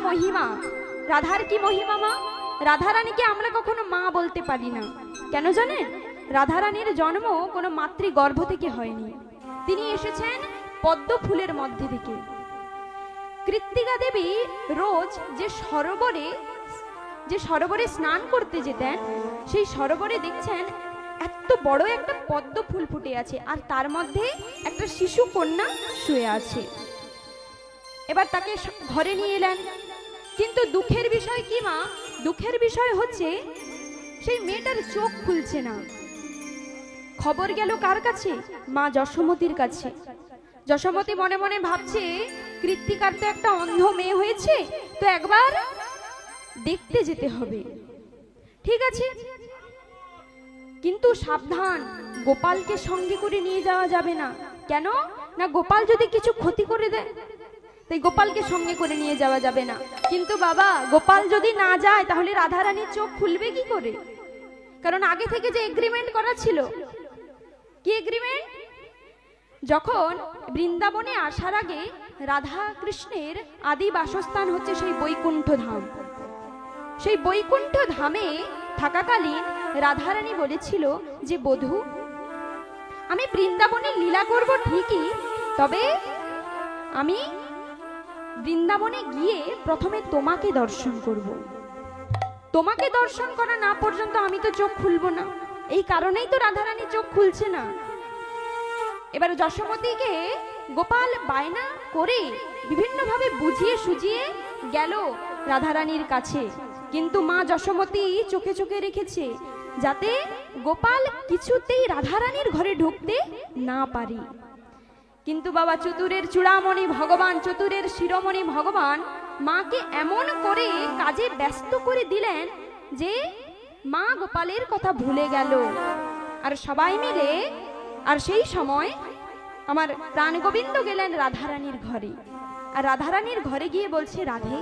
মহিমা। রাধার কি মহিমা মা? রাধারানীকে আমরা কখনো মা বলতে পারি না। কেন জানেন? রাধারানীর জন্ম কোনো মাতৃ গর্ভ থেকে হয়নি। তিনি এসেছেন পদ্ম ফুলের মধ্যে থেকে। কৃত্তিকা দেবী রোজ যে সরোবরে স্নান করতে যেতেন, সেই সরোবরে দেখছেন এত বড় একটা পদ্ম ফুল ফুটে আছে, আর তার মধ্যে একটা শিশু কন্যা শুয়ে আছে। এবার তাকে ঘরে নিয়ে এলেন। কিন্তু দুঃখের বিষয় কি মা? দুঃখের বিষয় হচ্ছে সেই মেয়েটার চোখ খুলছে না। খবর গেল কার কাছে? মা যশোমতীর কাছে। যশোমতী মনে মনে ভাবছে, কৃত্তিকার তো একটা অন্ধ মেয়ে হয়েছে, তো একবার দেখতে যেতে হবে। ঠিক আছে, কিন্তু সাবধান, গোপালকে সঙ্গে করে নিয়ে যাওয়া যাবে না। কেন না, গোপাল যদি কিছু ক্ষতি করে দেয়, তাই গোপালকে সঙ্গে করে নিয়ে যাওয়া যাবে না। কিন্তু বাবা, গোপাল যদি না যায় তাহলে রাধারানীর চোখ খুলবে কি করে? কারণ আগে থেকে যে এগ্রিমেন্ট করা ছিল। কি এগ্রিমেন্ট? যখন বৃন্দাবনে আসার আগে রাধা কৃষ্ণের আদি বাসস্থান হচ্ছে সেই বৈকুণ্ঠ ধাম। সেই বৈকুণ্ঠ ধামে থাকাকালীন রাধারানী বলেছিল যে, বধূ, আমি বৃন্দাবনে লীলা করব ঠিকই, তবে আমি বৃন্দাবনে গিয়ে প্রথমে তোমাকে দর্শন করব। তোমাকে দর্শন করা না পর্যন্ত আমি তো চোখ খুলব না। এই কারণেই তো রাধারানী চোখ খুলছে না। এবার যশোমতীকে গোপাল বায়না করে বিভিন্নভাবে বুঝিয়ে সুজিয়ে গেল রাধারানীর কাছে। কিন্তু মা যশোমতী চোখে চোখে রেখেছে যাতে গোপাল কিছুতেই রাধারানীর ঘরে ঢুকতে না পারে। কিন্তু বাবা, চতুরের চূড়ামণি ভগবান, চতুরের শিরোমণি ভগবান মাকে এমন করে কাজে ব্যস্ত করে দিলেন যে মা গোপালের কথা ভুলে গেল। আর সবাই মিলে, আর সেই সময় আমার প্রাণ গোবিন্দ গেলেন রাধারানীর ঘরে। আর রাধারানীর ঘরে গিয়ে বলছে, রাধে,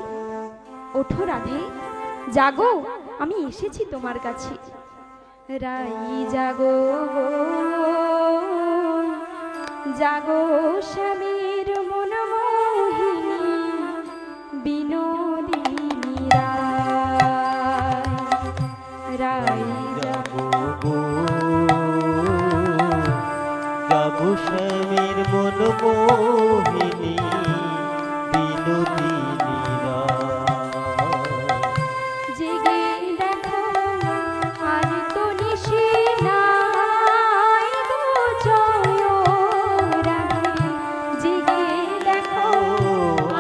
ওঠো রাধে, জাগো, আমি এসেছি তোমার কাছে। রাই জাগো, জাগো স্বামীর মন মোহিনী বিনোদিনী রাই জাগো, জাগো স্বামীর মন মোহিনী বিনোদিনী জেগে দেখো আর তো নিশি নাই গো জয় রাধে, জেগে দেখো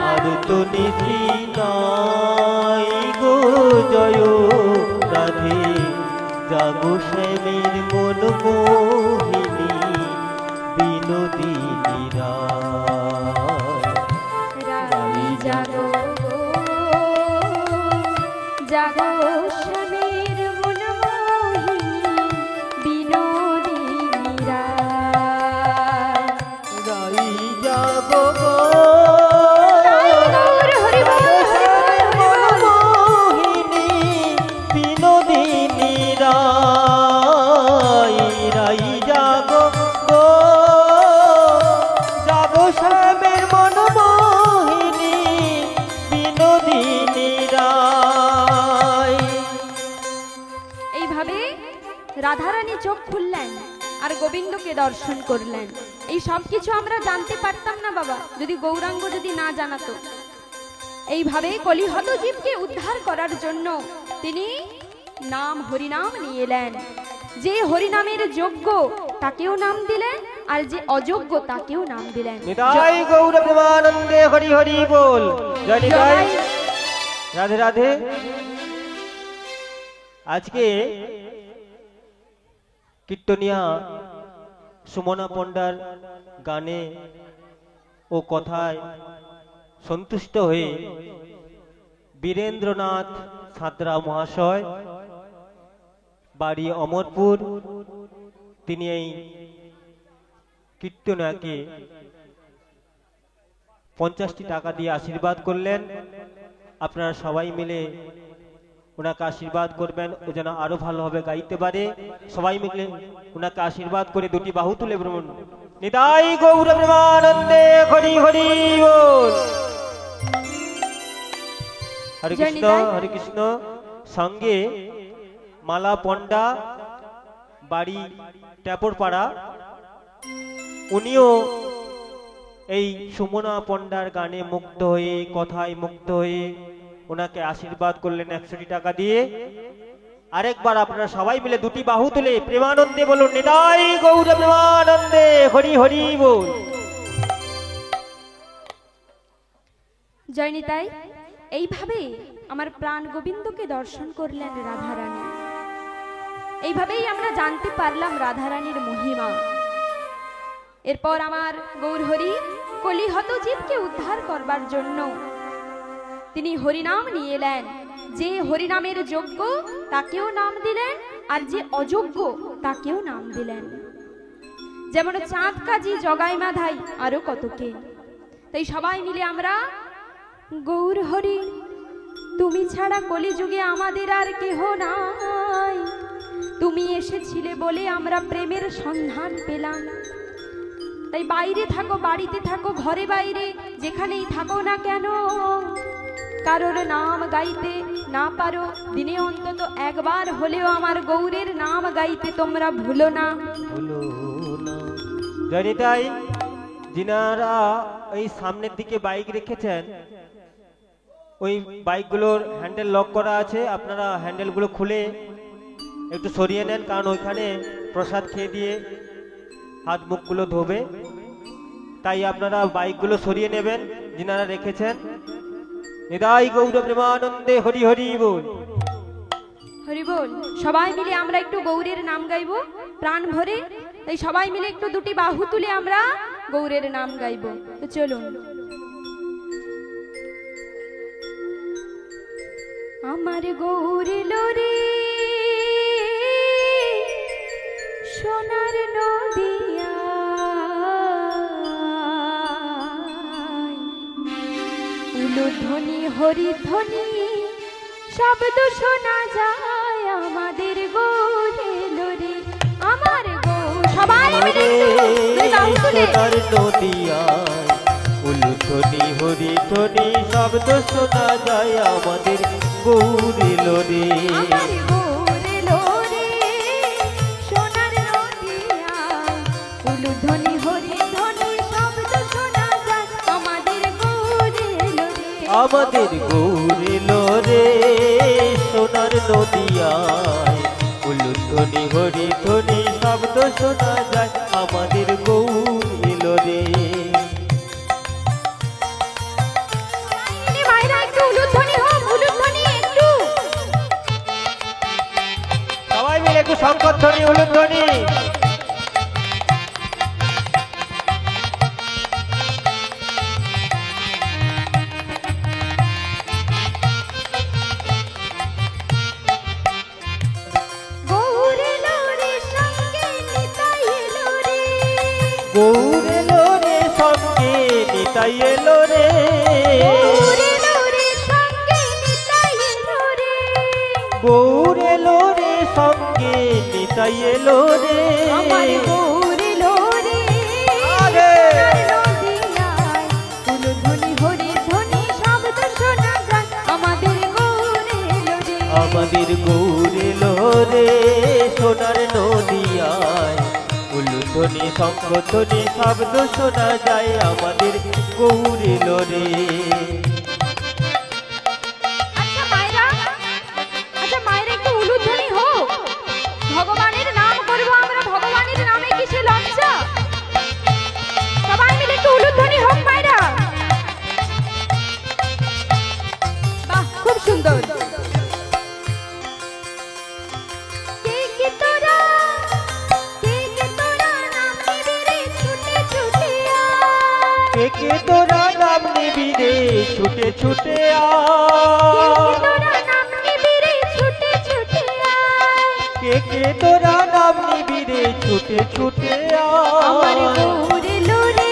আর তো নিশি নাই গো জয় রাধে, জাগো স্বামীর মন মোহিনী বিনোদিনী রাই জাগো, জাগো স্বামীর মন মোহিনী বিনোদিনী রাই জাগো গো, মোহিনী বিনোদিনী রাই জাগো গো, জাগো শ্যামের মন মোহিনী বিনোদিনী এইভাবে রাধারানী চোখ খুললেন আর গোবিন্দকে দর্শন করলেন। এই সব কিছু আমরা জানতে পারতাম না বাবা, যদি গৌরাঙ্গ যদি না জানাতো। এইভাবে কলিহত জীবকে উদ্ধার করার জন্য তিনি নাম হরিনাম নিয়ে এলেন। যে হরিনামের যোগ্য তাকেও নাম দিলেন, আর যে অযোগ্য তাকেও নাম দিলেন। নিতাই গৌর প্রেমানন্দে হরি হরি বল। জয় নিতাই, রাধে রাধে। আজকে কীর্তনিয়া সুমনা পণ্ডার গানে ও কথায় সন্তুষ্ট হয়ে বীরেন্দ্রনাথ সাঁতরা মহাশয়, বাড়ি অমরপুর, তিনি এই কীর্তনিয়াকে 50টি টাকা দিয়ে আশীর্বাদ করলেন। আপনারা সবাই মিলে ওনাকে আশীর্বাদ করবেন, ও যেন আরো ভালোভাবে গাইতে পারে। সবাই মিলে ওনাকে আশীর্বাদ করে দুটি বাহু তুলে বলুন, নিতাই গৌর প্রেমানন্দে হরি হরি বল। হরে জয় কৃষ্ণ নিতাই। হরে কৃষ্ণ। সঙ্গে মালা পণ্ডা, বাড়ি ট্যাপরপাড়া, উনিও এই সুমনা পণ্ডার গানে মুগ্ধ হয়ে, কথায় মুগ্ধ হয়ে ওনাকে আশীর্বাদ করলেন 100 টাকা দিয়ে। আরেকবার আপনারা সবাই মিলে দুটি বাহু তুলে প্রেমানন্দে বলুন, নিতাই গৌর প্রেমানন্দে, হরি হরি বল। জয় নিতাই। এইভাবে আমার প্রাণ গোবিন্দকে দর্শন করলেন রাধারানী। এইভাবেই আমরা জানতে পারলাম রাধারানীর মহিমা। এরপর আমার গৌরহরি কলিহত জীবকে উদ্ধার করবার জন্য তিনি হরিনাম নিয়ে এলেন। যে হরিনামের যোগ্য তাকেও নাম দিলেন, আর যে অযোগ্য তাকেও নাম দিলেন। যেমন চাঁদ কাজী, জগাই মাধাই, আরো কতকে। তাই সবাই মিলে আমরা গৌর হরি, তুমি ছাড়া কলিযুগে আমাদের আর কেহ নাই, তুমি এসেছিলে বলে আমরা প্রেমের সন্ধান পেলাম। তাই বাইরে থাকো, বাড়িতে থাকো, ঘরে বাইরে যেখানেই থাকো না কেন, কারোর নাম গাইতে না পারো, দিনে অন্তত একবার হলেও আমার গৌরের নাম গাইতে তোমরা ভুলো না। জয় নিতাই। যিনারা এই সামনের দিকে বাইক রেখেছেন, ওই বাইকগুলোর হ্যান্ডেল লক করা আছে, আপনারা হ্যান্ডেলগুলো খুলে একটু সরিয়ে নেন, কারণ ওইখানে প্রসাদ খেয়ে দিয়ে হাত মুখগুলো ধোবে। তাই আপনারা বাইকগুলো সরিয়ে নেবেন যিনারা রেখেছেন। নিতাই গৌর প্রেমানন্দে, হরি হরি বল। হরি বল। সবাই মিলে আমরা একটু গৌরের নাম গাইবো প্রাণ ভরে। তাই সবাই মিলে একটু দুটি বাহু তুলে আমরা গৌরের নাম গাইবো। তো চলুন। আমার গৌরে লোরে সোনার নদিয়া, উলুধ্বনি হরিধ্বনি শব্দ শোনা যায় আমাদের গৌরে লোরে। আমার গৌর, সবাই মিলে একটু বাহু তুলে। সোনার নদিয়ায় উলুধ্বনি হরিধ্বনি শব্দ শোনা যায় আমাদের গৌরে লোরে। আমার গৌরে লোরে সোনার নদিয়ায়, উলুধ্বনি হরিধ্বনি শব্দ শোনা যায় আমাদের গৌরে লোরে। আমাদের গৌরে লোরে সোনার নদিয়ায় উলুধ্বনি হরিধ্বনি শব্দ শোনা যায় আমাদের গৌরে লোরে। মায়েরা একটু উলুধ্বনি হোক, উলুধ্বনি একটু। সবাই মিলে একটু শঙ্করধ্বনি, উলুধ্বনি। গৌরে লোরে সঙ্গে নিতাই লোরে, গৌরে লোরে সঙ্গে নিতাই এলো রে। গৌরে লোরে সঙ্গে নিতাই লোরে। গৌরে লোরে সঙ্গে নিতাই এলো রে। আমার গৌরে লোরে আরে! নদিয়ায়, উলুধ্বনি হরিধ্বনি শব্দ শোনা যায় আমাদের গৌরে লোরে। আমাদের গৌরে লোরে সোনার নদিয়ায় উলুধ্বনি শঙ্খধ্বনি শব্দ শোনা যায় আমাদের গৌরে লোরে। আচ্ছা মায়েরা, আচ্ছা মায়েরা একটু উলুধ্বনি হোক। ভগবানের নাম করবো আমরা, ভগবানের নামে কিসে লজ্জা। সবাই মিলে একটু উলুধ্বনি হোক মায়েরা। বাহ, খুব সুন্দর। কে কে তোরা, কে কে তোরা নাম নিবি রে ছুটে ছুটে আয়। কে কে তোরা নাম নিবি রে ছুটে ছুটে কে আয়। তোরা নাম নিবি রে ছুটে ছুটে আয়। কে কে তোরা নাম নিবি রে ছুটে ছুটে আমার আয়। গৌরে লোরে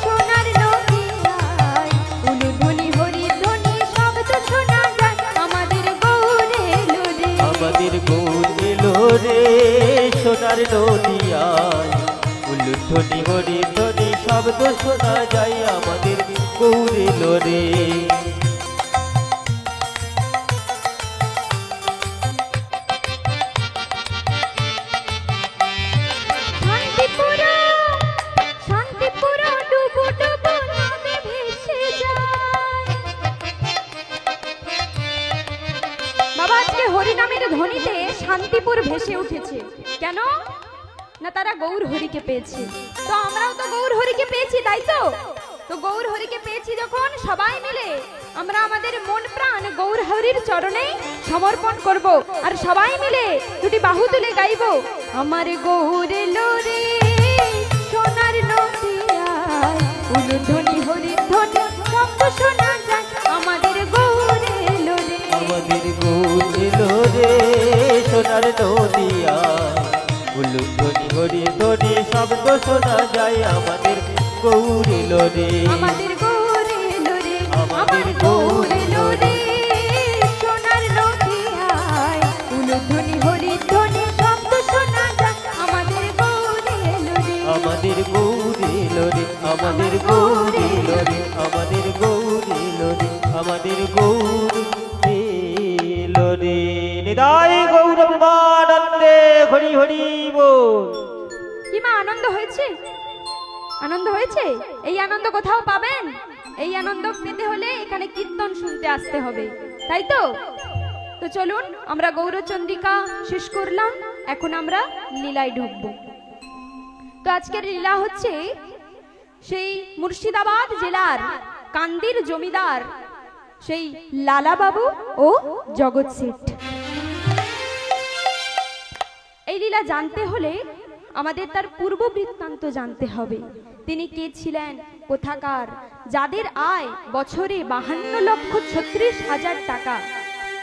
সোনার নদিয়ায়, উলুধ্বনি হরিধ্বনি শব্দ শোনা যায় আমাদের গৌরে লোরে। আমাদের গৌরে লোরে সোনার নদিয়ায় উলুধ্বনি হরিধ্বনি শব্দ শোনা যায় আমাদের গৌরে লোরে। না তারা গৌর হরিকে পেয়েছে। তো আমরাও তো গৌর হরিকে পেয়েছি, তাই তো? তো গৌর হরিকে পেয়েছি যখন, সবাই মিলে আমরা আমাদের মন প্রাণ গৌর হরির চরণে সমর্পণ করব, আর সবাই মিলে দুটি বাহু তুলে গাইব, আমার গৌর এলো রে সোনার নদিয়ায়, উলুধ্বনি হরির ধ্বনি শব্দ শোনা যায়, আমাদের গৌর এলো রে, আমাদের গৌর এলো রে সোনার নদিয়ায়, উলুধ্বনি হরি ধ্বনি শব্দ শোনা যায়, আমাদের গৌর এলো রে, আমাদের গৌর এলো রে, আমাদের গৌর এলো রে, সোনার নদিয়ায়, উলুধ্বনি হরির ধ্বনি শব্দ শোনা যায়, আমাদের গৌর এলো রে, আমাদের গৌর এলো রে, আমাদের গৌর এলো রে, আমাদের গৌর এলো রে, আমাদের গৌর এলো রে। নিতাই গৌর প্রেমানন্দে হরি হরি বল। কি মা, আনন্দ হয়েছে? আনন্দ হয়েছে? এই আনন্দ কোথাও পাবেন? এই আনন্দ পেতে হলে এখানে কীর্তন শুনতে আসতে হবে, তাই তো? তো চলুন, আমরা গৌরচন্দ্রিকা শেষ করলাম, এখন আমরা লীলায় ঢুকবো। তো আজকের লীলা হচ্ছে সেই মুর্শিদাবাদ জেলার কান্দির জমিদার সেই লালা বাবু ও জগৎ শেঠ। এই লীলা জানতে হলে আমাদের তার পূর্ব বৃত্তান্ত জানতে হবে। তিনি কে ছিলেন, কোথাকার, যাদের আয় বছরে 52,36,000 টাকা,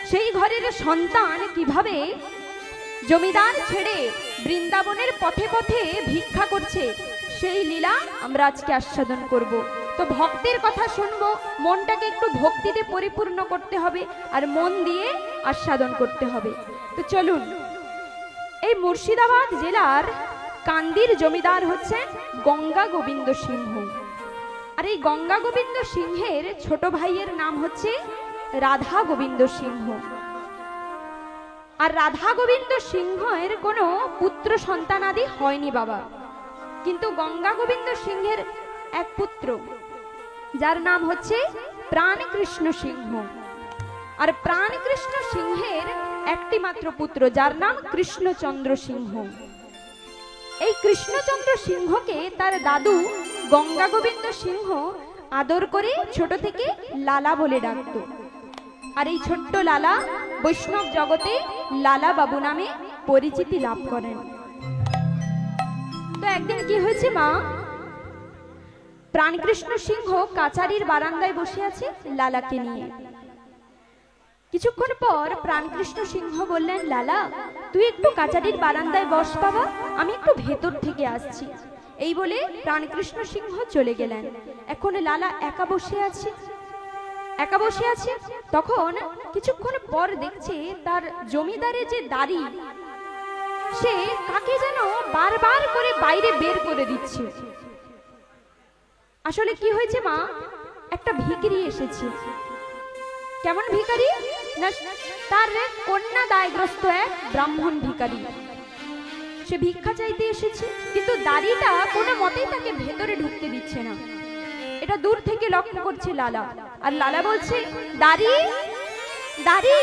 সেই ঘরের সন্তান কিভাবে জমিদার ছেড়ে বৃন্দাবনের পথে পথে ভিক্ষা করছে, সেই লীলা আমরা আজকে আস্বাদন করব। তো ভক্তের কথা শুনবো, মনটাকে একটু ভক্তিতে পরিপূর্ণ করতে হবে আর মন দিয়ে আস্বাদন করতে হবে। তো চলুন, এই মুর্শিদাবাদ জেলার কান্দির জমিদার হচ্ছেন গঙ্গা গোবিন্দ সিংহ, আর এই গঙ্গা গোবিন্দ সিংহের ছোট ভাইয়ের নাম হচ্ছে রাধা গোবিন্দ সিংহ। আর রাধা গোবিন্দ সিংহের কোনো পুত্র সন্তানাদি হয়নি বাবা, কিন্তু গঙ্গা গোবিন্দ সিংহের এক পুত্র, যার নাম হচ্ছে প্রাণকৃষ্ণ সিংহ। আর প্রাণকৃষ্ণ সিংহের একটি মাত্র পুত্র, যার নাম কৃষ্ণচন্দ্র সিংহ। এই কৃষ্ণচন্দ্র সিংহকে তার দাদু গঙ্গা গোবিন্দ সিংহ আদর করে ছোট থেকে লালা বলে ডাকত। আর এই ছোট্ট লালা বৈষ্ণব জগতে লালা বাবু নামে পরিচিতি লাভ করেন। তো একদিন কি হয়েছে মা, প্রাণকৃষ্ণ সিংহ কাচারির বারান্দায় বসে আছে লালাকে নিয়ে। কিছুক্ষণ পর প্রাণকৃষ্ণ সিংহ বললেন, লালা তুই একটু কাচারির বারান্দায় বস বাবা, আমি একটু ভেতর থেকে আসছি। এই বলে প্রাণকৃষ্ণ সিংহ চলে গেলেন। এখন লালা একা বসে আছে, একা বসে আছে। তখন কিছুক্ষণ পর দেখছে তার জমিদারের যে দাড়ি, সে কাকে যেন বারবার করে বাইরে বের করে দিচ্ছে। আসলে কি হয়েছে মা, একটা ভিখারি এসেছে। কেমন ভিখারি না, তার কন্যা দায়গ্রস্ত এক ব্রাহ্মণ ভিখারি। সে ভিক্ষা চাইতে এসেছে, কিন্তু দাড়িটা কোনো মতেই তাকে ভেতরে ঢুকতে দিচ্ছে না। এটা দূর থেকে লক্ষ্য করছে লালা। আর লালা বলছে, দাড়ি দাড়ি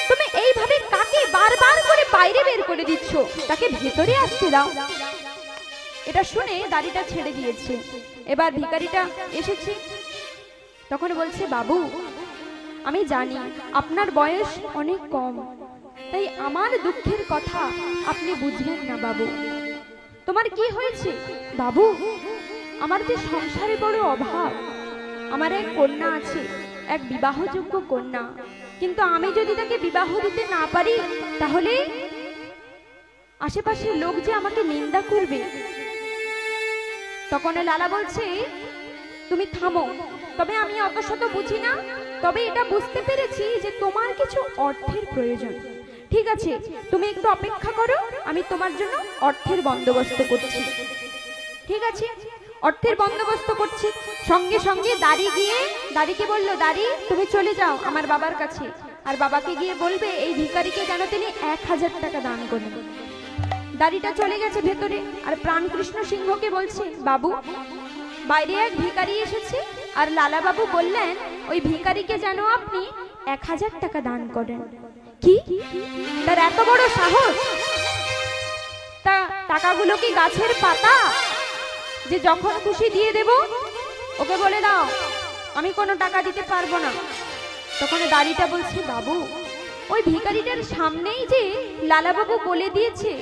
তুমি এইভাবে কাকে বারবার করে বাইরে বের করে দিচ্ছ, তাকে ভেতরে আসতে দাও। এটা শুনে দাড়িটা ছেড়ে দিয়েছে। এবার ভিখারিটা এসেছে, তখন বলছে, বাবু আমি জানি আপনার বয়স অনেক কম, তাই আমার দুঃখের কথা আপনি বুঝবেন না বাবু। তোমার কি হয়েছে বাবু? আমার যে সংসারে বড় অভাব, আমার এক কন্যা আছে, এক বিবাহযোগ্য কন্যা, কিন্তু আমি যদি তাকে বিবাহ দিতে না পারি তাহলে আশেপাশের লোক যে আমাকে নিন্দা করবে। তখন লালা বলছে, তুমি থামো, তবে আমি অত শত বুঝি না, তবে এটা বুঝতে পেরেছি যে তোমার কিছু অর্থের প্রয়োজন। ঠিক আছে, তুমি একটু অপেক্ষা করো, আমি তোমার জন্য অর্থের বন্দোবস্ত করছি। ঠিক আছে, অর্থের বন্দোবস্ত করছি। সঙ্গে সঙ্গে দাড়িকে বলল, দাড়ি তুমি চলে যাও আমার বাবার কাছে, আর বাবাকে গিয়ে বলবে এই ভিখারিকে যেন তিনি 1000 টাকা দান করেন। দাড়িটা চলে গেছে ভেতরে, আর প্রাণকৃষ্ণ সিংহকে বলছে, বাবু বাইরে এক ভিখারি এসেছে, আর লালা বাবু বললেন ওই ভিখারিকে যেন আপনি 1000 টাকা দান করেন। কি, তার এত বড় সাহস! তা টাকাগুলো কি গাছের পাতা যে যখন খুশি দিয়ে দেব? ওকে বলে দাও আমি কোনো টাকা দিতে পারবো না। তখন দাড়িটা বলছে, বাবু ওই ভিখারিটার সামনেই যে লালাবাবু বলে দিয়েছে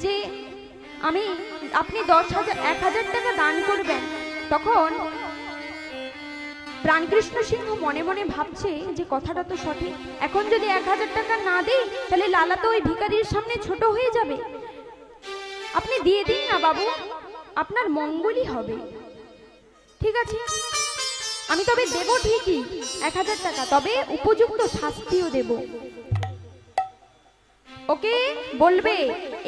যে আপনি 10,000 টাকা দান করবেন। তখন প্রাণকৃষ্ণ সিংহ মনে মনে ভাবছে যে কথাটা তো সঠিক, এখন যদি 1000 টাকা না দেই তাহলে লালা তো ওই ভিখারির সামনে ছোট হয়ে যাবে। আপনি দিয়ে দিন না বাবু, আপনার মঙ্গলই হবে। ঠিক আছে, আমি তবে দেব ঠিকই 1000 টাকা, তবে উপযুক্ত শাস্তিও দেব। ওকে বলবে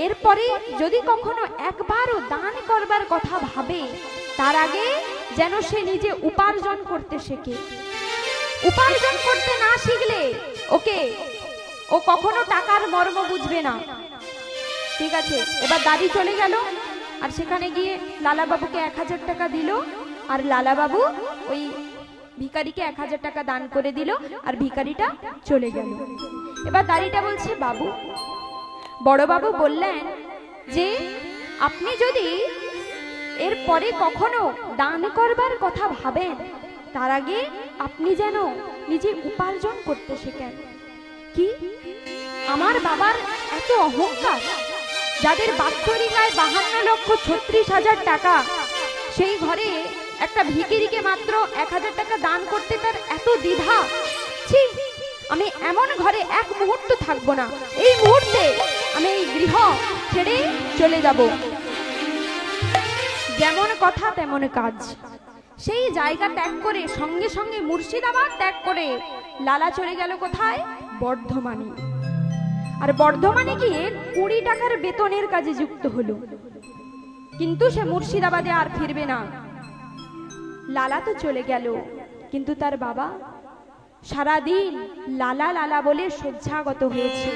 এরপরে যদি কখনো একবারও দান করবার কথা ভাবে তার আগে যেন সে নিজে উপার্জন করতে শেখে। উপার্জন করতে না শিখলে ও কখনো টাকার মর্ম বুঝবে না। ঠিক আছে, এবার দাদি চলে গেল আর সেখানে গিয়ে লালাবাবুকে 1000 টাকা দিল, আর লালাবাবু ওই ভিখারিকে 1000 টাকা দান করে দিল, আর ভিখারিটা চলে গেল। এবার দাদিটা বলছে, বাবু বড়বাবু বললেন যে আপনি যদি এরপরে কখনো দান করবার কথা ভাবেন তার আগে আপনি যেন নিজে উপার্জন করতে শেখেন। কি আমার বাবার এত অহংকার, যাদের বাৎসরিক আয় 52,36,000 টাকা, সেই ঘরে একটা ভিখিরিকে মাত্র 1000 টাকা দান করতে তার এত দ্বিধা। ছি, আমি এমন ঘরে এক মুহূর্ত থাকবো না, এই মুহূর্তে আমি এই গৃহ ছেড়ে চলে যাব। যেমন কথা তেমন কাজ। সেই জায়গা ত্যাগ করে সঙ্গে সঙ্গে মুর্শিদাবাদ ত্যাগ করে লালা চলে গেল কোথায়? বর্ধমানে। আর বর্ধমানে গিয়ে 20 টাকার বেতনের কাজে যুক্ত হলো। কিন্তু সে মুর্শিদাবাদে আর ফিরবে না। লালা তো চলে গেল, কিন্তু তার বাবা সারাদিন লালা লালা বলে শয্যাগত হয়েছে।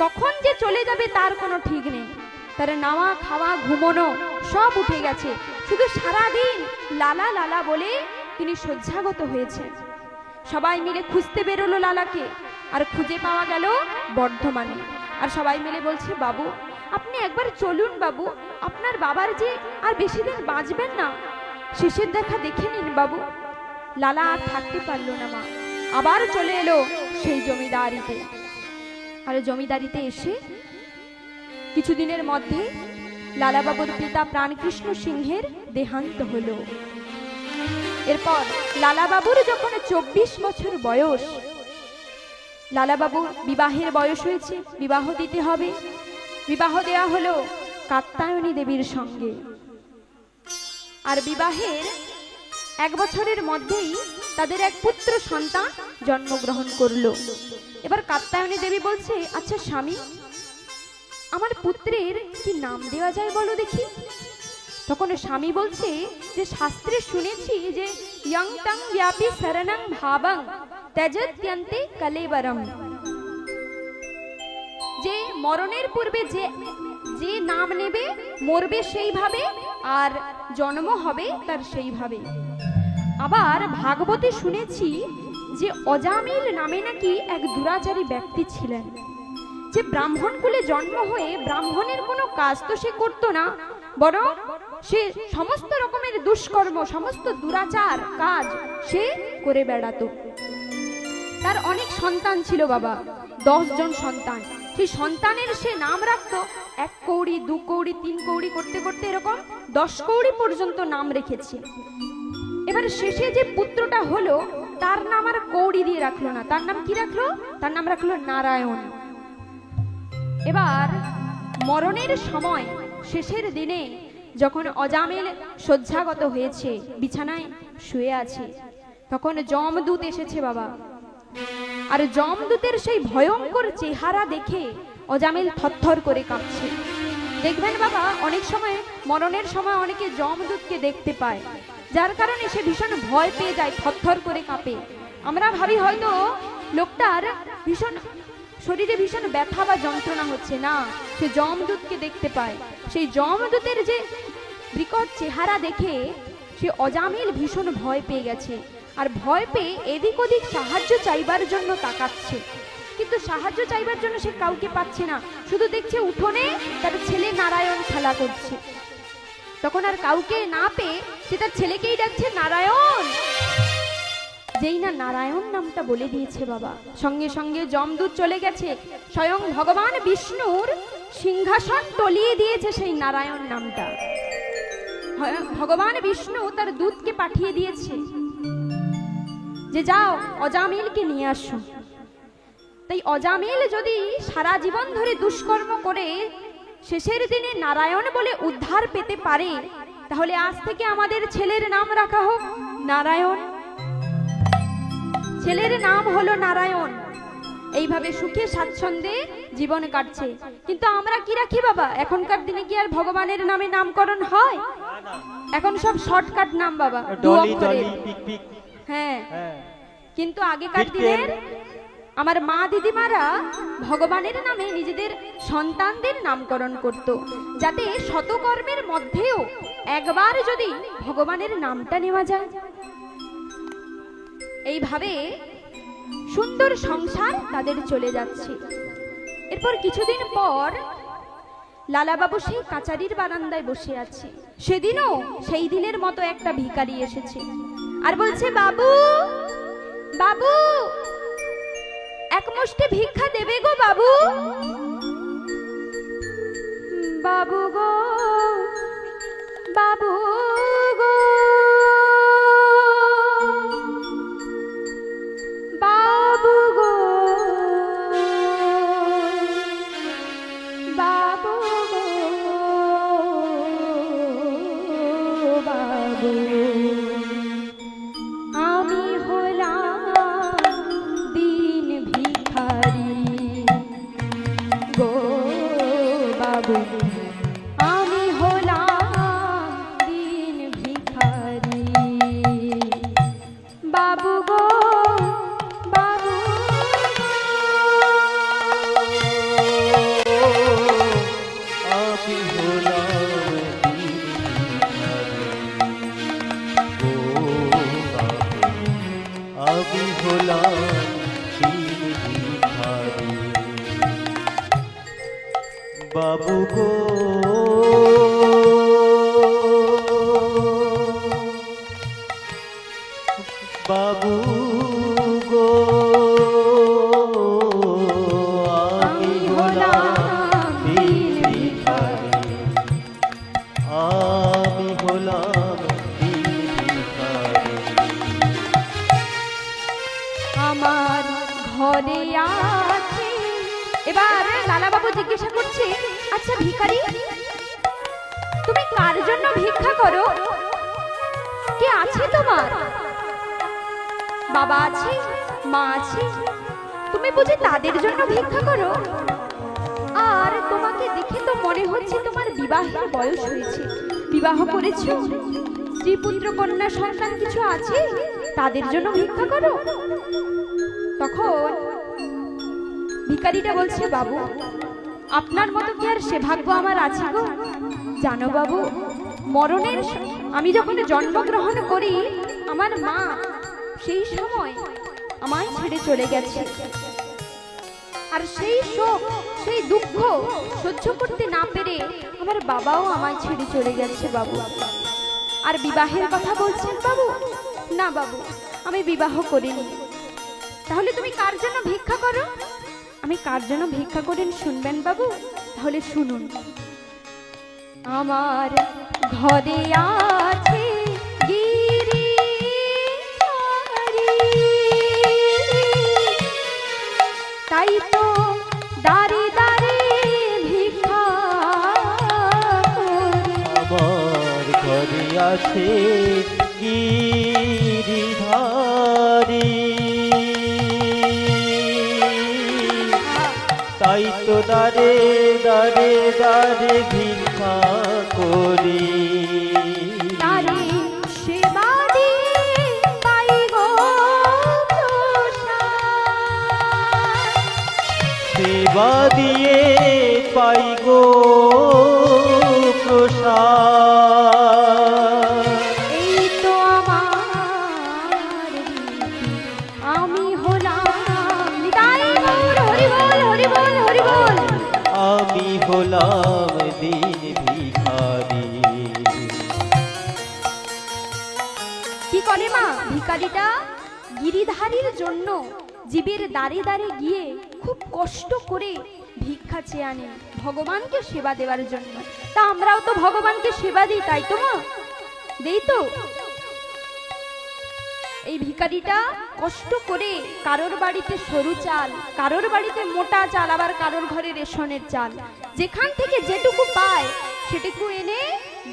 কখন যে চলে যাবে তার কোনো ঠিক নেই। তার নাওয়া খাওয়া ঘুমোনো সব উঠে গেছে, শুধু সারাদিন লালা লালা বলে তিনি শয্যাগত হয়েছে। সবাই মিলে খুঁজতে বেরোলো লালাকে, আর খুঁজে পাওয়া গেল বর্ধমানে। আর সবাই মিলে বলছে, বাবু আপনি একবার চলুন বাবু, আপনার বাবার যে আর বেশি দিন বাঁচবেন না, শেষের দেখা দেখে নিন বাবু। লালা আর থাকতে পারলো না, মা আবার চলে এলো সেই জমিদারিতে। আর জমিদারিতে এসে কিছুদিনের মধ্যে লালাবাবুর পিতা প্রাণকৃষ্ণ সিংহের দেহান্ত হলো। এরপর লালাবাবুর যখন 24 বছর বয়স, লালাবাবু বিবাহের বয়স হয়েছে, বিবাহ দিতে হবে। বিবাহ দেয়া হলো কাত্যায়নী দেবীর সঙ্গে। আর বিবাহের 1 বছরের মধ্যেই তাদের এক পুত্র সন্তান জন্মগ্রহণ করলো। এবার কাত্যায়নী দেবী বলছে, আচ্ছা স্বামী, আমার পুত্রের কি নাম দেওয়া যায় বলো দেখি। তখন স্বামী বলছে যে শাস্ত্রে শুনেছি যে ইয়ং টং ব্যাপী শরণং ভাবং ত্যজত্যন্তে কলেবরম, যে মরণের পূর্বে যে নাম নেবে মরবে সেইভাবে, আর জন্ম হবে তার সেইভাবে। আবার ভাগবতে শুনেছি যে অজামিল নামে নাকি এক দুরাচারী ব্যক্তি ছিলেন, যে ব্রাহ্মণ কুলে জন্ম হয়ে ব্রাহ্মণের কোনো কাজ তো সে করতো না, বরং সে সমস্ত রকমের দুষ্কর্ম, সমস্ত দুরাচার কাজ সে করে বেড়াতো। তার অনেক সন্তান ছিল বাবা, 10 জন সন্তান। সেই সন্তানের সে নাম রাখতো 1 কৌড়ি 2 কৌড়ি 3 কৌড়ি করতে করতে এরকম 10 কৌড়ি পর্যন্ত নাম রেখেছে। এবার শেষে যে পুত্রটা হলো তার নাম আর কৌড়ি দিয়ে রাখলো না, তার নাম কি রাখলো? তার নাম রাখলো নারায়ণ। এবার মরণের সময় শেষের দিনে যখন অজামিল শয্যাগত হয়েছে, বিছানায় শুয়ে আছে, তখন যমদূত এসেছে বাবা। আর যমদূতের সেই ভয়ঙ্কর চেহারা দেখে অজামিল থরথর করে কাঁপছে। দেখবেন বাবা, অনেক সময় মরণের সময় অনেকে যমদূতকে দেখতে পায়, যার কারণে সে ভীষণ ভয় পেয়ে যায়, থরথর করে কাঁপে। আমরা ভাবি হয়তো লোকটার ভীষণ শরীরে ভীষণ ব্যথা বা যন্ত্রণা হচ্ছে, না, সে যমদূতকে দেখতে পায়। সেই যমদূতের যে বিকট চেহারা দেখে সে অজামিল ভীষণ ভয় পেয়ে গেছে, আর ভয় পেয়ে এদিক ওদিক সাহায্য চাইবার জন্য তাকাচ্ছে। কিন্তু সাহায্য চাইবার জন্য সে কাউকে পাচ্ছে না, শুধু দেখছে উঠোনে তার ছেলে নারায়ণ খেলা করছে। তখন আর কাউকে না পেয়ে সে তার ছেলেকেই ডাকছে, নারায়ণ। যেই না নারায়ণ নামটা বলে দিয়েছে বাবা, সঙ্গে সঙ্গে যমদূত চলে গেছে, স্বয়ং ভগবান বিষ্ণুর সিংহাসন টলিয়ে দিয়েছে সেই নারায়ণ নামটা। ভগবান বিষ্ণু তার দূতকে পাঠিয়ে দিয়েছে যে যাও অজামিলকে নিয়ে আসো। তাই অজামিল যদি সারা জীবন ধরে দুষ্কর্ম করে শেষের দিনে নারায়ণ বলে উদ্ধার পেতে পারে, তাহলে আজ থেকে আমাদের ছেলের নাম রাখা হোক নারায়ণ। ছেলের নাম হলো নারায়ণ। এইভাবে সুখে স্বাচ্ছন্দ্যে জীবন কাটছে। কিন্তু আমরা কি রাখি বাবা? এখনকার দিনে কি আর ভগবানের নামে নামকরণ হয়? এখন সব শর্টকাট নাম বাবা, দু অক্ষরের। হ্যাঁ, কিন্তু আগেকার দিনের আমার মা দিদিমারা ভগবানের নামে নিজেদের সন্তানদের নামকরণ করত, যাতে শতকর্মের মধ্যেও একবার যদি ভগবানের নামটা নেওয়া যায়। এইভাবে সুন্দর সংসার তাদের চলে যাচ্ছে। এরপর কিছুদিন পর লালাবাবু সেই কাচারির বারান্দায় বসে আছে। সেদিনও সেই দিনের মতো একটা ভিখারি এসেছে আর বলছে, বাবু বাবু, এক মুষ্টি ভিক্ষা দেবে গো বাবু। বাবু গো, বাবু গো, বাবু গো, বাবু গো, বাবু। আমি হলাম দিন ভিখারি গো বাবু, আমি হলাম দিন ভিখারি বাবু গো, বাবু। আমি হলাম আমি হলাম ভিখারি বাবু গো, বাবু গো, আমি হলাম ভিখারি, আমি হলাম ভিখারি। আমার ঘরে আছে। এবার লালাবাবু জিজ্ঞাসা করছে, আচ্ছা ভিখারি, তুমি কার জন্য ভিক্ষা করো? কে আছে তোমার? বাবা আছে, মা আছে, তুমি বুঝি তাদের জন্য ভিক্ষা করো? আর তোমাকে দেখে তো মনে হচ্ছে তোমার বিবাহের বয়স হয়েছে, বিবাহ করেছো, স্ত্রী পুত্র কন্যা সন্তান কিছু আছে, তাদের জন্য ভিক্ষা করো? তখন ভিখারিটা বলছে, বাবু, আপনার মতো কি আর সে ভাগ্য আমার আছে গো? জানো বাবু, মরণের আমি যখন জন্মগ্রহণ করি, আমার মা সেই সময় আমায় ছেড়ে চলে গেছে। আর সেই শোক, সেই দুঃখ সহ্য করতে না পেরে আমার বাবাও আমায় ছেড়ে চলে গেছে বাবু। আর বিবাহের কথা বলছেন বাবু? না বাবু, আমি বিবাহ করিনি। তাহলে তুমি কার জন্য ভিক্ষা করো? আমি কার জন্য ভিক্ষা করেন শুনবেন বাবু? তাহলে শুনুন। আমার ঘরে আছে গিরিধারী, তাই তো দাঁড়ে দাঁড়ে ভিক্ষা করি। আমার ঘরে আছে গিরিধারী, তাই তো দাঁড়ে দাঁড়ে দাঁড়ে ভিক্ষা করি। তারে সেবা দিয়ে পাই গো প্রসাদ, সেবা দিয়ে পাই গো প্রসাদ। এই তো আমার রীতি, আমি হলাম নিতাই গৌর করে মা, ভিখারিটা গিরিধারীর জন্য জীবের দ্বারে দ্বারে গিয়ে খুব কষ্ট করে ভিক্ষা চেয়ে আনে ভগবানকে সেবা দেওয়ার জন্য। তা আমরাও তো ভগবানকে সেবা দিই, তাই তো মা? দেই তো। এই ভিখারিটা কষ্ট করে কারোর বাড়িতে সরু চাল, কারোর বাড়িতে মোটা চাল, আবার কারোর ঘরে রেশনের চাল, যেখান থেকে যেটুকু পায় সেটুকু এনে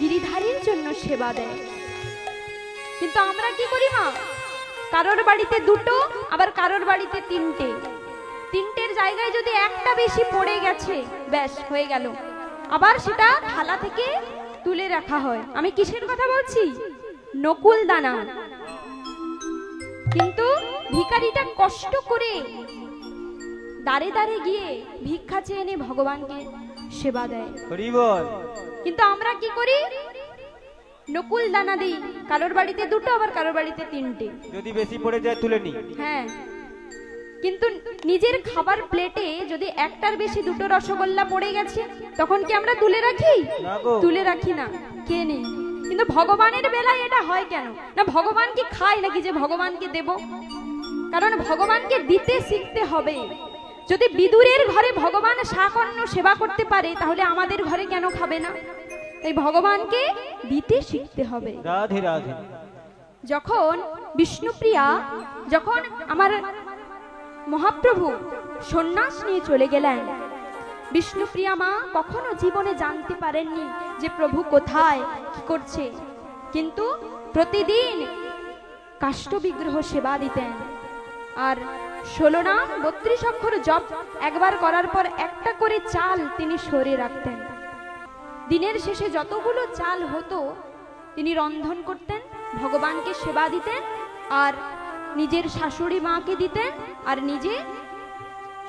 গিরিধারীর জন্য সেবা দেয়। কিন্তু আমরা কি করি মা? কারোর বাড়িতে দুটো, আবার কারোর বাড়িতে তিনটে, তিনটের জায়গায় যদি একটা বেশি পড়ে গেছে ব্যাস হয়ে গেল, আবার সেটা থালা থেকে তুলে রাখা হয়। আমি কিসের কথা বলছি? নকুল দানা। কিন্তু ভিখারিটা কষ্ট করে দাঁড়ে দাঁড়ে গিয়ে ভিক্ষা চেয়ে এনে ভগবানকে সেবা দেয়। হরি বল। কিন্তু আমরা কি করি? নকুল দানা দিই, কারোর বাড়িতে দুটো, আবার কারোর বাড়িতে তিনটে। যদি বেশি পড়ে যায় তুলে নি। হ্যাঁ, কিন্তু নিজের খাবার প্লেটে যদি একটার বেশি দুটো রসগোল্লা পড়ে গেছে তখন কি আমরা তুলে রাখি? তুলে রাখি না, কে নেই। কিন্তু ভগবানের বেলায় এটা হয় কেন? না ভগবান কি খায় নাকি যে ভগবানকে দেব? কারণ ভগবানকে দিতে শিখতে হবে। যদি বিদুরের ঘরে ভগবান শাকন্য সেবা করতে পারে তাহলে আমাদের ঘরে কেন খাবে না? তাই ভগবানকে দিতে শিখতে হবে। রাধে রাধে। যখন বিষ্ণুপ্রিয়া, যখন আমার মহাপ্রভু সন্ন্যাস নিয়ে চলে গেলেন, বিষ্ণুপ্রিয়া মা কখনো জীবনে জানতে পারেননি যে প্রভু কোথায় কি করছে, কিন্তু প্রতিদিন কাষ্ঠ বিগ্রহ সেবা দিতেন। আর 16 নাম 32 অক্ষর জপ একবার করার পর একটা করে চাল তিনি সরে রাখতেন। দিনের শেষে যতগুলো চাল হতো তিনি রন্ধন করতেন, ভগবানকে সেবা দিতেন, আর নিজের শাশুড়ি মাকে দিতেন, আর নিজে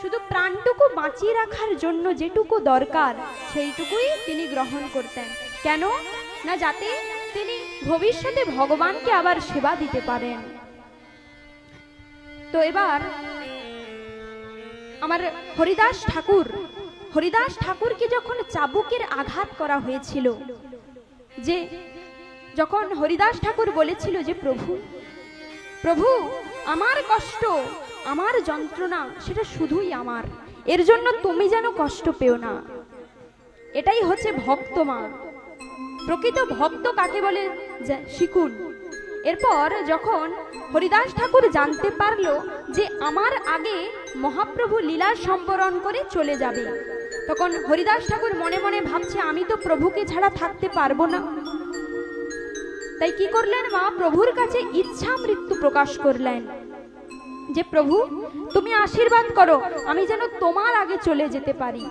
শুধু প্রাণটুকু বাঁচিয়ে রাখার জন্য যেটুকু দরকার সেইটুকুই তিনি গ্রহণ করতেন। কেন না? যাতে তিনি ভবিষ্যতে ভগবানকে আবার সেবা দিতে পারেন। তো এবার আমার হরিদাস ঠাকুরকে যখন চাবুকের আঘাত করা হয়েছিল, যে যখন হরিদাস ঠাকুর বলেছিল যে প্রভু প্রভু আমার কষ্ট, আমার যন্ত্রণা সেটা শুধুই আমার, এর জন্য তুমি যেন কষ্ট পেও না। এটাই হচ্ছে ভক্ত মা। প্রকৃত ভক্ত কাকে বলে শিখুন। এরপর যখন হরিদাস ঠাকুর জানতে পারলো যে আমার আগে মহাপ্রভু লীলা সম্বরণ করে চলে যাবে, তখন হরিদাস ঠাকুর মনে মনে ভাবছে আমি তো প্রভুকে ছাড়া থাকতে পারবো না। তাই কি করলেন মা? প্রভুর কাছে ইচ্ছা মৃত্যু প্রকাশ করলেন যে প্রভু তুমি আশীর্বাদ করো আমি যেন তোমার আগে চলে যেতে পারি।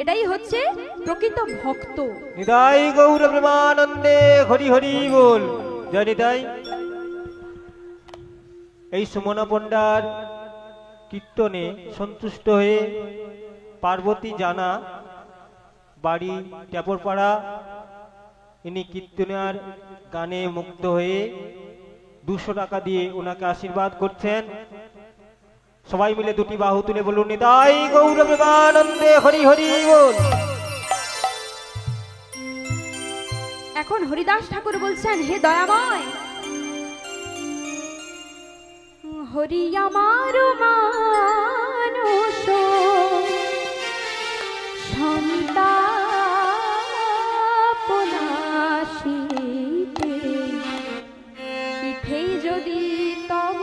এটাই হচ্ছে প্রকৃত ভক্ত। নিতাই গৌর প্রেমানন্দে হরি হরি বল। জয় নিতাই। এই সুমনা পণ্ডার কীর্তনে সন্তুষ্ট হয়ে পার্বতী জানা, বাড়ি ট্যাপরপাড়া, ইনি কীর্তনার গানে মুক্ত হয়ে 200 টাকা দিয়ে ওনাকে আশীর্বাদ করছেন। সবাই মিলে দুটি বাহু তুলে বলুন নিতাই গৌর প্রেমানন্দে হরি হরি বল। এখন হরিদাস ঠাকুর বলছেন হে দয়াময়, হরি আমার মানস সন্তাপনাশীতে ইথে যদি তব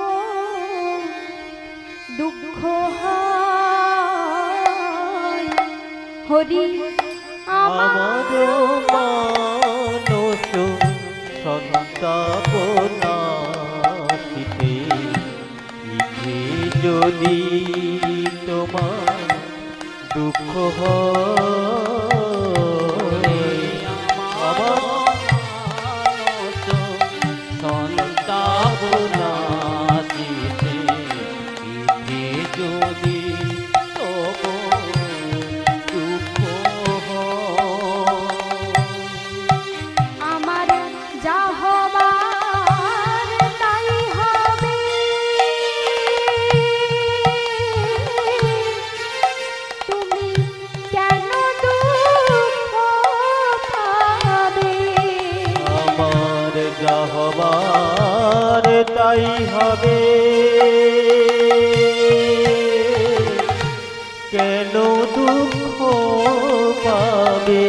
দুঃখ হয়, হরি আমার মানস সন্তাপনাশীতে ইথে যদি তোমার দুঃখ হয়, আমার মানস সন্তাপনাশীতে ইথে যদি তোমার দুঃখ আমার যা হবার তাই হবে, তুমি কেন দুঃখ পাবে? আমার যা হবার তাই হবে, কেন দুঃখ পাবে।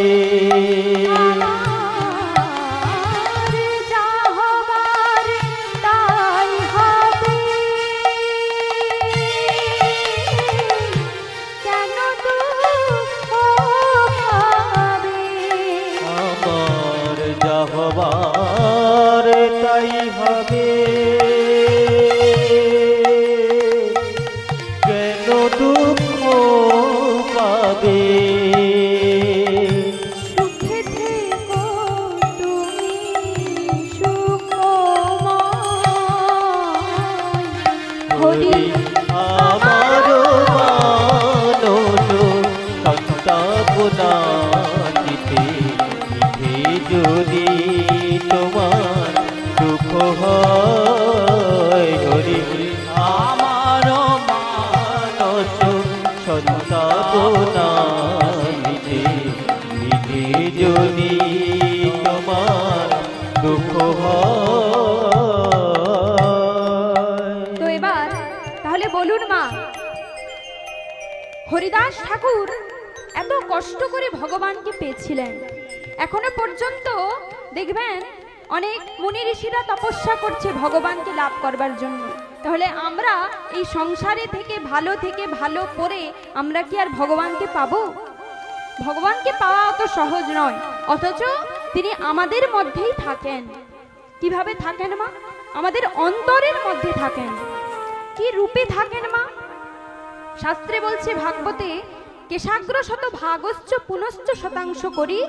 হবার তাই হবে, কেন দুঃখ পাবে। সুখে থেকো তুমি সুখময়, হরি আমার মানলো সন্তাপনা দিতে, যদি তোমার দুঃখ হয়। হরি আমার মানস সন্তাপনা দিতে, যদি তোমার দুঃখ হয়। তো এবার তাহলে বলুন মা, হরিদাস ঠাকুর এত কষ্ট করে ভগবানকে পেয়েছিলেন, এখনো পর্যন্ত দেখবেন অনেক মুনি ঋষিরা তপস্যা করছে ভগবানকে লাভ করবার জন্য। তাহলে আমরা এই সংসারে থেকে ভালো করে আমরা কি আর ভগবানকে পাবো? ভগবানকে পাওয়া অত সহজ নয়, অথচ তিনি আমাদের মধ্যেই থাকেন। কিভাবে থাকেন মা? আমাদের অন্তরের মধ্যে থাকেন। কি রূপে থাকেন মা? শাস্ত্রে বলছে ভাগবতে, কেশাগ্র শত ভাগশ্চ পুনশ্চ শতাংশ করি,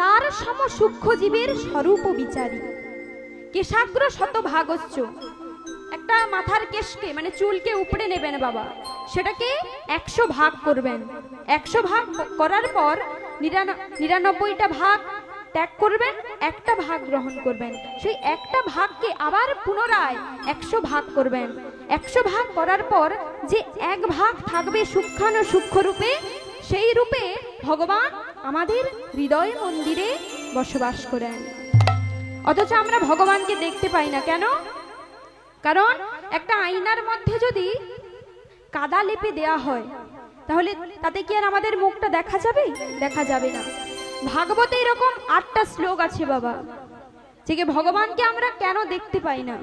তার সম সূক্ষ্ম জীবের স্বরূপ বিচারি। কেশাগ্র শত ভাগশ্চ, একটা মাথার কেশকে মানে চুলকে উপড়ে নেবেন বাবা, সেটাকে 100 ভাগ করবেন। 100 ভাগ করার পর 99টা ভাগ ত্যাগ করবেন, একটা ভাগ গ্রহণ করবেন। সেই একটা ভাগকে আবার পুনরায় 100 ভাগ করবেন। 100 ভাগ করার পর যে এক ভাগ থাকবে সূক্ষ্মাণু সূক্ষ্ম রূপে, সেই রূপে ভগবান আমাদের হৃদয় মন্দিরে বসবাস করেন। অথচ আমরা ভগবানকে দেখতে পাই না। কেন? কারণ একটা আয়নার মধ্যে যদি কাদা লেপে দেয়া হয়, তাহলে তাতে কি আর আমাদের মুখটা দেখা যাবে? দেখা যাবে না। ভাগবতে এরকম 8টা শ্লোক আছে বাবা, যে ভগবানকে আমরা কেন দেখতে পাই না।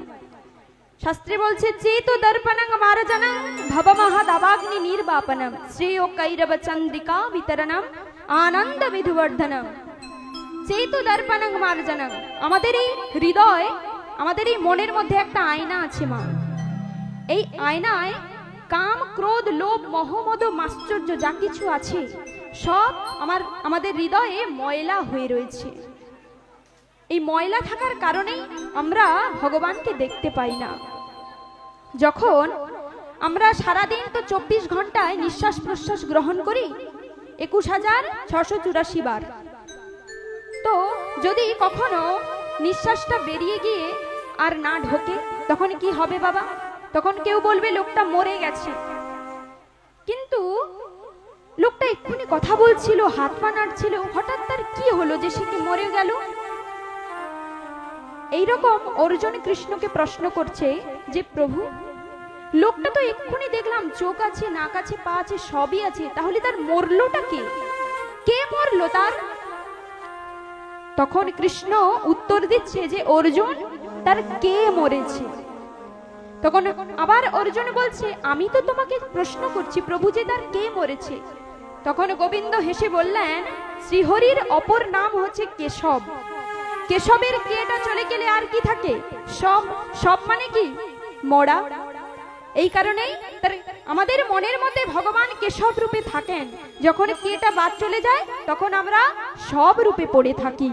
শাস্ত্রে বলছে, চেতো দর্পণং মারজনং ভবমহদাবাগ্নি নির্বাপনম শ্রেয় কৈরব চন্দ্রিকা বিতরণম আনন্দ বিধুবর্ধনম। চেতো দর্পণং মারজনং, আমাদের এই হৃদয়, আমাদের এই মনের মধ্যে একটা আয়না আছে মা। এই আয়নায় কাম ক্রোধ লোভ মোহ মদ মাশ্চর্য যা কিছু আছে সব আমাদের হৃদয়ে ময়লা হয়ে রয়েছে। এই ময়লা থাকার কারণেই আমরা ভগবানকে দেখতে পাই না। যখন আমরা সারাদিন তো 24 ঘন্টায় নিঃশ্বাস প্রশ্বাস গ্রহণ করি 21,684 বার, তো যদি কখনো নিঃশ্বাসটা বেরিয়ে গিয়ে আর না ঢোকে, তখন কি হবে বাবা? তখন কেউ বলবে লোকটা মরে গেছে। কিন্তু লোকটা এক্ষুনি কথা বলছিল, হাত পা নাড়ছিল, হঠাৎ তার কি হলো যে সে কি মরে গেল? এইরকম অর্জুন কৃষ্ণকে প্রশ্ন করছে যে প্রভু, লোকটা তো এক্ষুনি দেখলাম চোখ আছে, নাক আছে, পা আছে, সবই আছে, তাহলে তার মরলোটা কে? কে মরলো তার? তখন কৃষ্ণ উত্তর দিচ্ছে যে অর্জুন, তার কে মরেছে। তখন আবার অর্জুন বলছে, আমি তো তোমাকে প্রশ্ন করছি প্রভু যে তার কে মরেছে। তখন গোবিন্দ হেসে বললেন, শ্রীহরির অপর নাম হচ্ছে কেশব। কেশবের কেটা চলে গেলে আর কি থাকে? সব। সব মানে কি? মরা। এই কারণেই আমাদের মনের মধ্যে ভগবান কেশব রূপে থাকেন। যখন কেটা বাদ চলে যায় তখন আমরা সব রূপে পড়ে থাকি।